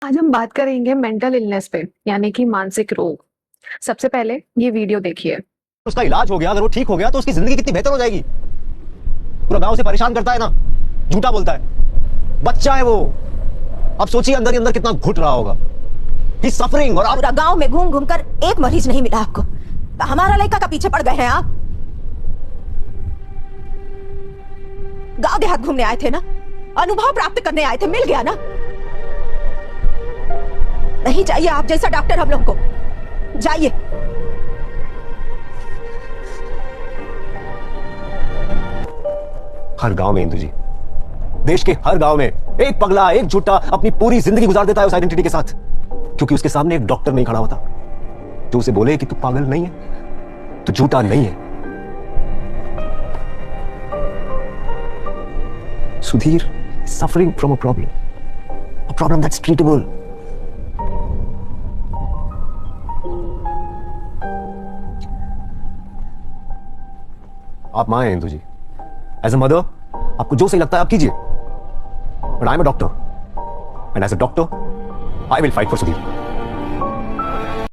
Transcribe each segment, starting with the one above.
आज हम बात करेंगे मेंटल इलनेस पे यानी कि मानसिक रोग। सबसे पहले ये वीडियो देखिए। उसका इलाज हो गया, अगर वो ठीक हो गया तो उसकी जिंदगी कितनी बेहतर हो जाएगी। पूरा गांव से परेशान करता है ना, झूठा बोलता है, बच्चा है वो। अब सोचिए अंदर ही अंदर कितना घुट रहा होगा। ही सफरिंग। और आप पूरा गांव में घूम घूम कर एक मरीज नहीं मिला आपको। हमारा लड़का का पीछे पड़ गए हैं आप। गांव देहात घूमने आए थे ना, अनुभव प्राप्त करने आए थे, मिल गया ना। नहीं चाहिए आप जैसा डॉक्टर हम लोग को। जाइए। हर गांव में इंदु जी, देश के हर गांव में एक पगला, एक झूठा अपनी पूरी जिंदगी गुजार देता है उस आइडेंटिटी के साथ, क्योंकि उसके सामने एक डॉक्टर नहीं खड़ा होता जो उसे बोले कि तू पागल नहीं है, तू झूठा नहीं है। Sudhir suffering from a problem that's treatable. आप मां हैं Indu ji. As a mother आपको जो सही लगता है आप कीजिए, but I am a doctor and as a doctor I will fight for Sudhir.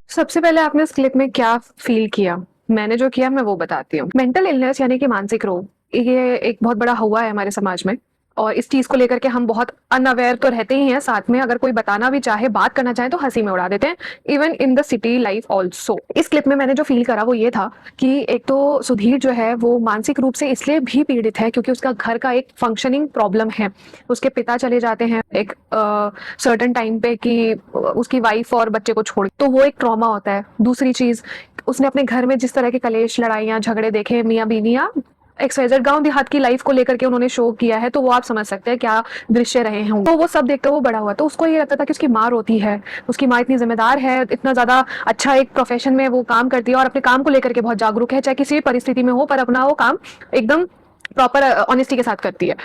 सबसे पहले आपने इस क्लिप में क्या फील किया? मैंने जो किया मैं वो बताती हूँ। मेंटल इलनेस यानी कि मानसिक रोग, ये एक बहुत बड़ा हुआ है हमारे समाज में, और इस चीज को लेकर के हम बहुत अनअवेयर तो रहते ही हैं। साथ में अगर कोई बताना भी चाहे, बात करना चाहे, तो हंसी में उड़ा देते हैं, even in the city life also. इस क्लिप में मैंने जो फील करा वो ये था कि एक तो सुधीर जो है वो मानसिक रूप से इसलिए भी पीड़ित है क्योंकि उसका घर का एक फंक्शनिंग प्रॉब्लम है। उसके पिता चले जाते हैं एक सर्टेन टाइम पे कि उसकी वाइफ और बच्चे को छोड़, तो वो एक ट्रॉमा होता है। दूसरी चीज, उसने अपने घर में जिस तरह के कलेश, लड़ाइयाँ, झगड़े देखे, मियाँ बीवियाँ, XYZ गांव देहात की लाइफ को लेकर के उन्होंने शो किया है, तो वो आप समझ सकते हैं क्या दृश्य रहे हैं। तो वो सब देखते हुए वो बड़ा हुआ, तो उसको ये लगता था कि उसकी माँ रोती है, उसकी माँ इतनी जिम्मेदार है, इतना ज्यादा अच्छा एक प्रोफेशन में वो काम करती है और अपने काम को लेकर के बहुत जागरूक है, चाहे किसी भी परिस्थिति में हो, पर अपना वो काम एकदम प्रॉपर ऑनेस्टी के साथ करती है।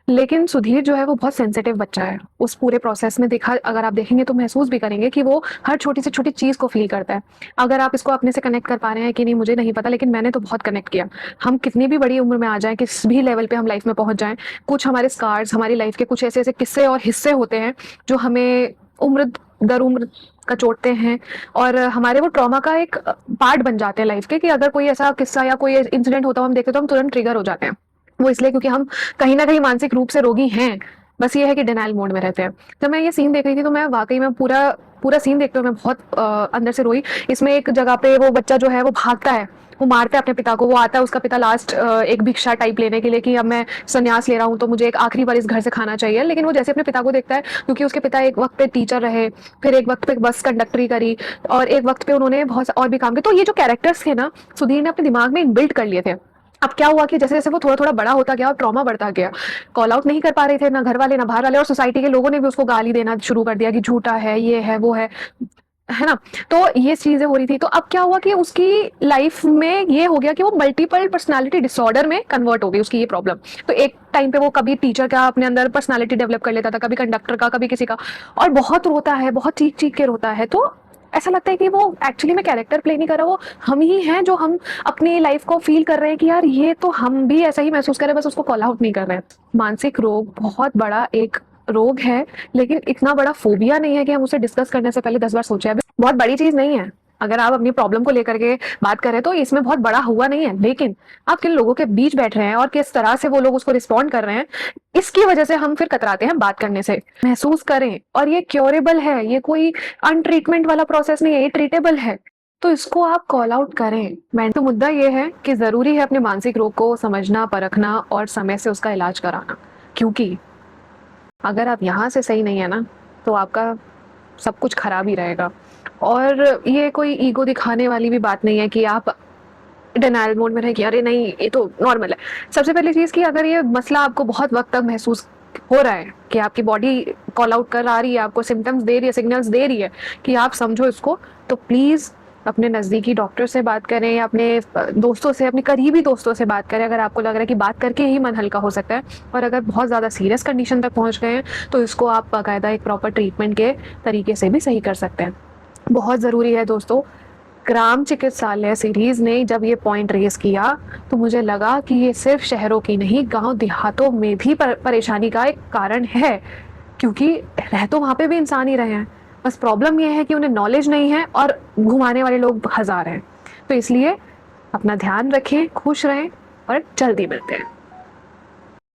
लेकिन सुधीर जो है वो बहुत सेंसिटिव बच्चा है। उस पूरे प्रोसेस में देखा, अगर आप देखेंगे तो महसूस भी करेंगे कि वो हर छोटी से छोटी चीज को फील करता है। अगर आप इसको अपने से कनेक्ट कर पा रहे हैं कि नहीं मुझे नहीं पता, लेकिन मैंने तो बहुत कनेक्ट किया। हम कितनी भी बड़ी उम्र में आ जाएं, किस भी लेवल पे हम लाइफ में पहुंच जाएं, कुछ हमारे स्कार्स, हमारी लाइफ के कुछ ऐसे ऐसे किस्से और हिस्से होते हैं जो हमें उम्र दर उम्र का चोटते हैं, और हमारे वो ट्रॉमा का एक पार्ट बन जाते हैं लाइफ के, कि अगर कोई ऐसा किस्सा या कोई इंसिडेंट होता है हम देखते तो हम तुरंत ट्रिगर हो जाते हैं। वो इसलिए क्योंकि हम कहीं ना कहीं मानसिक रूप से रोगी हैं, बस ये है कि डिनाइल मोड में रहते हैं। जब मैं ये सीन देख रही थी तो मैं वाकई में पूरा पूरा सीन देखते हुए मैं बहुत अंदर से रोई। इसमें एक जगह पे वो बच्चा जो है वो भागता है, वो मारता है अपने पिता को। वो आता है उसका पिता लास्ट एक भिक्षा टाइप लेने के लिए कि अब मैं संन्यास ले रहा हूँ तो मुझे एक आखिरी बार इस घर से खाना चाहिए। लेकिन वो जैसे अपने पिता को देखता है, क्योंकि उसके पिता एक वक्त पे टीचर रहे, फिर एक वक्त पे बस कंडक्टरी करी, और एक वक्त पे उन्होंने बहुत और भी काम किया। तो ये जो कैरेक्टर्स थे ना, सुधीर ने अपने दिमाग में इनबिल्ट कर लिए थे। अब क्या हुआ कि जैसे जैसे वो थोड़ा थोड़ा बड़ा होता गया और ट्रॉमा बढ़ता गया, कॉल आउट नहीं कर पा रहे थे ना घर वाले ना बाहर वाले, और सोसाइटी के लोगों ने भी उसको गाली देना शुरू कर दिया कि झूठा है, ये है, वो है ना। तो ये चीजें हो रही थी। तो अब क्या हुआ कि उसकी लाइफ में ये हो गया कि वो मल्टीपल पर्सनालिटी डिसऑर्डर में कन्वर्ट हो गई उसकी ये प्रॉब्लम। तो एक टाइम पे वो कभी टीचर का अपने अंदर पर्सनालिटी डेवलप कर लेता था, कभी कंडक्टर का, कभी किसी का, और बहुत रोता है, बहुत चीख चीख के रोता है। तो ऐसा लगता है कि वो एक्चुअली में कैरेक्टर प्ले नहीं कर रहा, वो हम ही हैं जो हम अपनी लाइफ को फील कर रहे हैं कि यार ये तो हम भी ऐसा ही महसूस कर रहे हैं, बस उसको कॉल आउट नहीं कर रहे हैं। मानसिक रोग बहुत बड़ा एक रोग है, लेकिन इतना बड़ा फोबिया नहीं है कि हम उसे डिस्कस करने से पहले 10 बार सोचे। अभी बहुत बड़ी चीज नहीं है। अगर आप अपनी प्रॉब्लम को लेकर के बात करें तो इसमें बहुत बड़ा हुआ नहीं है, लेकिन आप किन लोगों के बीच बैठ रहे हैं और किस तरह से वो लोग उसको रिस्पॉन्ड कर रहे हैं, इसकी वजह से हम फिर कतराते हैं बात करने से। महसूस करें, और ये क्योरेबल है, ये कोई अनट्रीटमेंट वाला प्रोसेस नहीं है, ये ट्रीटेबल है। तो इसको आप कॉल आउट करें। मैं तो मुद्दा ये है कि जरूरी है अपने मानसिक रोग को समझना, परखना और समय से उसका इलाज कराना, क्योंकि अगर आप यहाँ से सही नहीं है ना तो आपका सब कुछ खराब ही रहेगा। और ये कोई ईगो दिखाने वाली भी बात नहीं है कि आप डिनायल मोड में रहे कि अरे नहीं ये तो नॉर्मल है। सबसे पहली चीज कि अगर ये मसला आपको बहुत वक्त तक महसूस हो रहा है कि आपकी बॉडी कॉल आउट कर आ रही है, आपको सिम्टम्स दे रही है, सिग्नल्स दे रही है कि आप समझो इसको, तो प्लीज अपने नज़दीकी डॉक्टर से बात करें या अपने दोस्तों से, अपने करीबी दोस्तों से बात करें, अगर आपको लग रहा है कि बात करके ही मन हल्का हो सकता है। और अगर बहुत ज़्यादा सीरियस कंडीशन तक पहुंच गए हैं तो इसको आप बाकायदा एक प्रॉपर ट्रीटमेंट के तरीके से भी सही कर सकते हैं। बहुत ज़रूरी है दोस्तों। ग्राम चिकित्सालय सीरीज़ ने जब ये पॉइंट रेज किया तो मुझे लगा कि ये सिर्फ शहरों की नहीं, गाँव देहातों में भी परेशानी का एक कारण है, क्योंकि रह तो वहाँ पे भी इंसान ही रहे हैं, बस प्रॉब्लम ये है कि उन्हें नॉलेज नहीं है और घुमाने वाले लोग हजार हैं। तो इसलिए अपना ध्यान रखें, खुश रहें और जल्दी मिलते हैं।